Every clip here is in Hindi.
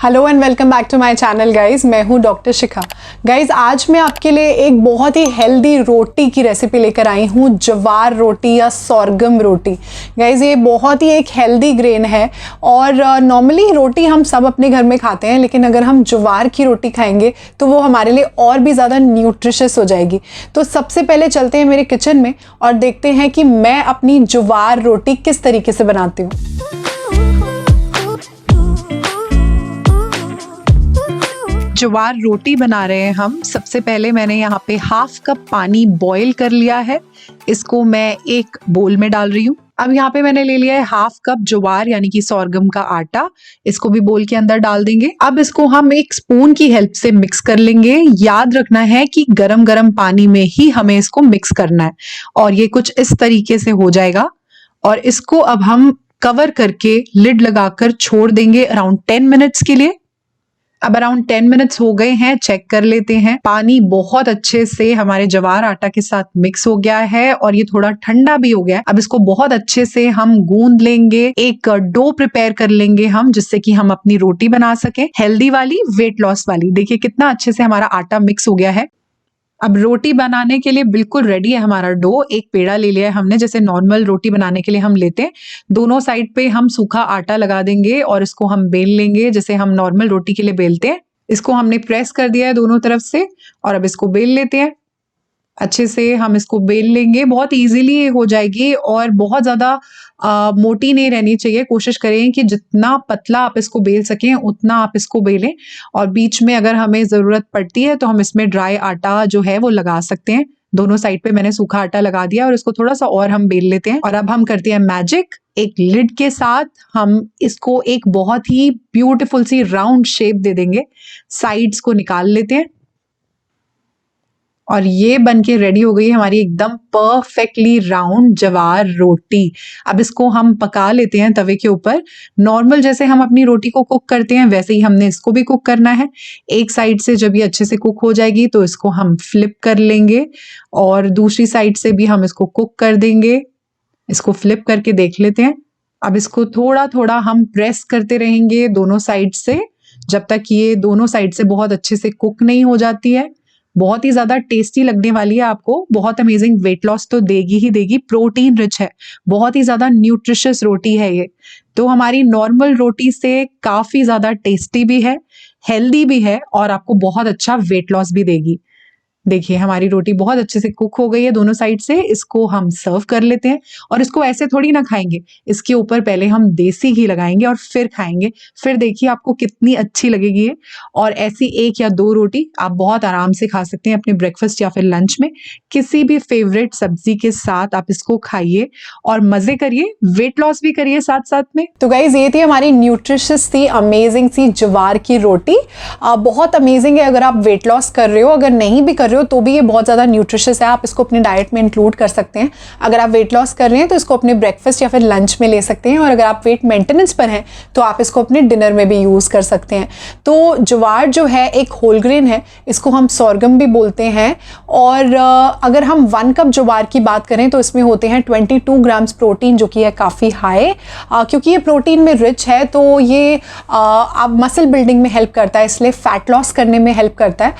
Hello and welcome back to my channel guys. मैं हूँ डॉक्टर शिखा। गाइज आज मैं आपके लिए एक बहुत ही हेल्दी रोटी की रेसिपी लेकर आई हूँ, जवार रोटी या सोरगम रोटी। गाइज ये बहुत ही एक हेल्दी ग्रेन है और नॉर्मली रोटी हम सब अपने घर में खाते हैं, लेकिन अगर हम जवार की रोटी खाएंगे तो वो हमारे लिए और भी ज़्यादा न्यूट्रिशियस हो जाएगी। तो सबसे पहले चलते हैं मेरे किचन में और देखते हैं कि मैं अपनी जवार रोटी किस तरीके से बनाती हूँ। जवार रोटी बना रहे हैं हम। सबसे पहले मैंने यहाँ पे हाफ कप पानी बॉईल कर लिया है। इसको मैं एक बोल में डाल रही हूँ। अब यहाँ पे मैंने ले लिया है हाफ कप जवार यानी कि सोरगम का आटा। इसको भी बोल के अंदर डाल देंगे। अब इसको हम एक स्पून की हेल्प से मिक्स कर लेंगे। याद रखना है कि गरम गरम पानी में ही हमें इसको मिक्स करना है और ये कुछ इस तरीके से हो जाएगा। और इसको अब हम कवर करके लिड लगाकर छोड़ देंगे अराउंड 10 मिनट्स के लिए। अब अराउंड 10 मिनट्स हो गए हैं, चेक कर लेते हैं। पानी बहुत अच्छे से हमारे जवार आटा के साथ मिक्स हो गया है और ये थोड़ा ठंडा भी हो गया है। अब इसको बहुत अच्छे से हम गूंद लेंगे, एक डो प्रिपेयर कर लेंगे हम, जिससे कि हम अपनी रोटी बना सके, हेल्दी वाली, वेट लॉस वाली। देखिए कितना अच्छे से हमारा आटा मिक्स हो गया है। अब रोटी बनाने के लिए बिल्कुल रेडी है हमारा डो। एक पेड़ा ले लिया है हमने, जैसे नॉर्मल रोटी बनाने के लिए हम लेते हैं। दोनों साइड पे हम सूखा आटा लगा देंगे और इसको हम बेल लेंगे जैसे हम नॉर्मल रोटी के लिए बेलते हैं। इसको हमने प्रेस कर दिया है दोनों तरफ से और अब इसको बेल लेते हैं। अच्छे से हम इसको बेल लेंगे, बहुत इजीली हो जाएगी और बहुत ज़्यादा मोटी नहीं रहनी चाहिए। कोशिश करें कि जितना पतला आप इसको बेल सकें उतना आप इसको बेलें और बीच में अगर हमें ज़रूरत पड़ती है तो हम इसमें ड्राई आटा जो है वो लगा सकते हैं। दोनों साइड पे मैंने सूखा आटा लगा दिया और इसको थोड़ा सा और हम बेल लेते हैं। और अब हम करते हैं मैजिक। एक लिड के साथ हम इसको एक बहुत ही ब्यूटीफुल सी राउंड शेप दे देंगे। साइड्स को निकाल लेते हैं और ये बन के रेडी हो गई है हमारी एकदम परफेक्टली राउंड जवार रोटी। अब इसको हम पका लेते हैं तवे के ऊपर। नॉर्मल जैसे हम अपनी रोटी को कुक करते हैं वैसे ही हमने इसको भी कुक करना है। एक साइड से जब ये अच्छे से कुक हो जाएगी तो इसको हम फ्लिप कर लेंगे और दूसरी साइड से भी हम इसको कुक कर देंगे। इसको फ्लिप करके देख लेते हैं। अब इसको थोड़ा थोड़ा हम प्रेस करते रहेंगे दोनों साइड से जब तक ये दोनों साइड से बहुत अच्छे से कुक नहीं हो जाती है। बहुत ही ज्यादा टेस्टी लगने वाली है आपको, बहुत अमेजिंग वेट लॉस तो देगी ही देगी। प्रोटीन रिच है, बहुत ही ज्यादा न्यूट्रिशियस रोटी है ये। तो हमारी नॉर्मल रोटी से काफी ज्यादा टेस्टी भी है, हेल्दी भी है और आपको बहुत अच्छा वेट लॉस भी देगी। देखिए हमारी रोटी बहुत अच्छे से कुक हो गई है दोनों साइड से। इसको हम सर्व कर लेते हैं और इसको ऐसे थोड़ी ना खाएंगे, इसके ऊपर पहले हम देसी घी लगाएंगे और फिर खाएंगे। फिर देखिए आपको कितनी अच्छी लगेगी ये। और ऐसी एक या दो रोटी आप बहुत आराम से खा सकते हैं अपने ब्रेकफास्ट या फिर लंच में। किसी भी फेवरेट सब्जी के साथ आप इसको खाइए और मजे करिए, वेट लॉस भी करिए साथ साथ में। तो गाइज ये थी हमारी न्यूट्रिशियस सी अमेजिंग सी जवार की रोटी। बहुत अमेजिंग है अगर आप वेट लॉस कर रहे हो। अगर नहीं भी कर रहे हो तो भी ये बहुत ज़्यादा न्यूट्रिशियस है, आप इसको अपने डाइट में इंक्लूड कर सकते हैं। अगर आप वेट लॉस कर रहे हैं तो इसको अपने ब्रेकफास्ट या फिर लंच में ले सकते हैं और अगर आप वेट मेंटेनेंस पर हैं तो आप इसको अपने डिनर में भी यूज़ कर सकते हैं। तो जवार जो है एक होल ग्रेन है, इसको हम सोरगम भी बोलते हैं। और अगर हम 1 कप जवार की बात करें तो इसमें होते हैं 22 ग्राम्स प्रोटीन, जो कि है काफ़ी हाई। क्योंकि ये प्रोटीन में रिच है तो ये आप मसल बिल्डिंग में हेल्प करता है, इसलिए फैट लॉस करने में हेल्प करता है।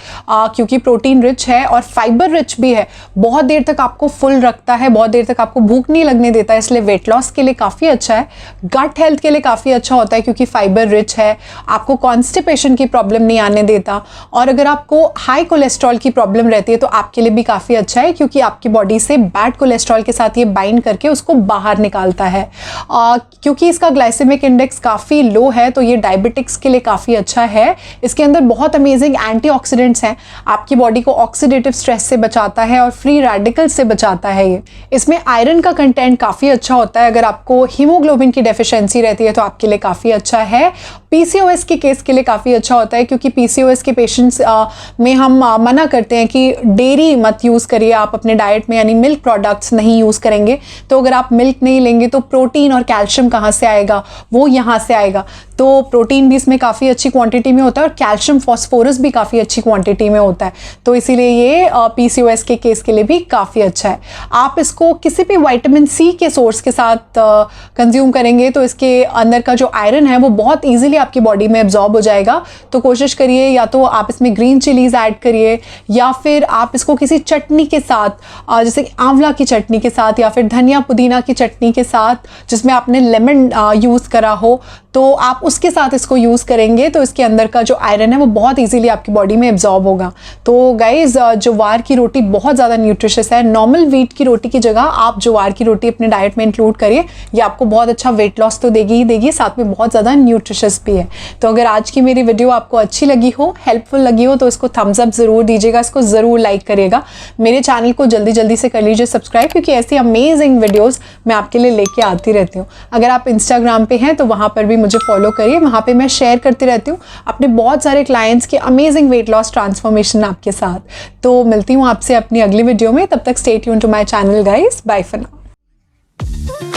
क्योंकि प्रोटीन रिच है और फाइबर रिच भी है, बहुत देर तक आपको फुल रखता है, बहुत देर तक आपको भूख नहीं लगने देता है, इसलिए वेट लॉस के लिए काफ़ी अच्छा है। गट हेल्थ के लिए काफ़ी अच्छा होता है क्योंकि फाइबर रिच है, आपको कॉन्स्टिपेशन की प्रॉब्लम नहीं आने देता। और अगर आपको हाई कोलेस्ट्रॉल की प्रॉब्लम रहती है तो आपके लिए भी काफ़ी अच्छा है क्योंकि आपकी बॉडी से बैड कोलेस्ट्रॉल के साथ ये बाइंड करके उसको बाहर निकालता है। क्योंकि इसका ग्लाइसेमिक इंडेक्स काफ़ी लो है तो ये डायबिटिक्स के लिए काफ़ी अच्छा है। इसके अंदर बहुत अमेजिंग एंटीऑक्सीडेंट्स हैं, आपकी बॉडी को ऑक्सीडेटिव स्ट्रेस से बचाता है और फ्री रेडिकल से बचाता है ये। इसमें आयरन का कंटेंट काफ़ी अच्छा होता है। अगर आपको हीमोग्लोबिन की डेफिशिएंसी रहती है तो आपके लिए काफ़ी अच्छा है। पीसीओएस के केस के लिए काफ़ी अच्छा होता है क्योंकि पीसीओएस के पेशेंट्स में हम मना करते हैं कि डेयरी मत यूज़ करिए आप अपने डाइट में, यानी मिल्क प्रोडक्ट्स नहीं यूज़ करेंगे। तो अगर आप मिल्क नहीं लेंगे तो प्रोटीन और कैल्शियम कहाँ से आएगा, वो यहाँ से आएगा। तो प्रोटीन भी इसमें काफ़ी अच्छी क्वांटिटी में होता है और कैल्शियम फॉस्फोरस भी काफ़ी अच्छी क्वांटिटी में होता है। तो इसीलिए लिए ये PCOS के केस के लिए भी काफ़ी अच्छा है। आप इसको किसी भी विटामिन सी के सोर्स के साथ कंज्यूम करेंगे तो इसके अंदर का जो आयरन है वो बहुत ईजिली आपकी बॉडी में एब्जॉर्ब हो जाएगा। तो कोशिश करिए या तो आप इसमें ग्रीन चिलीज ऐड करिए या फिर आप इसको किसी चटनी के साथ, जैसे आंवला की चटनी के साथ या फिर धनिया पुदीना की चटनी के साथ जिसमें आपने लेमन यूज़ करा हो, तो आप उसके साथ इसको यूज़ करेंगे तो इसके अंदर का जो आयरन है वो बहुत इजीली आपकी बॉडी में एब्जॉर्ब होगा। तो गाइज ज्वार की रोटी बहुत ज़्यादा न्यूट्रिशियस है। नॉर्मल व्हीट की रोटी की जगह आप ज्वार की रोटी अपने डाइट में इंक्लूड करिए, ये आपको बहुत अच्छा वेट लॉस तो देगी ही देगी, साथ में बहुत ज़्यादा न्यूट्रिशियस भी है। तो अगर आज की मेरी वीडियो आपको अच्छी लगी हो, हेल्पफुल लगी हो, तो इसको थम्स अप ज़रूर दीजिएगा, इसको ज़रूर लाइक करिएगा। मेरे चैनल को जल्दी जल्दी से कर लीजिए सब्सक्राइब, क्योंकि ऐसी अमेजिंग वीडियोज़ मैं आपके लिए लेके आती रहती हूँ। अगर आप इंस्टाग्राम पे हैं तो वहाँ पर भी मुझे फॉलो करिए, वहाँ पे मैं शेयर करती रहती हूँ अपने बहुत सारे क्लाइंट्स के अमेजिंग वेट लॉस ट्रांसफॉर्मेशन आपके साथ। तो मिलती हूँ आपसे अपनी अगली वीडियो में, तब तक stay tune to my channel guys, bye for now.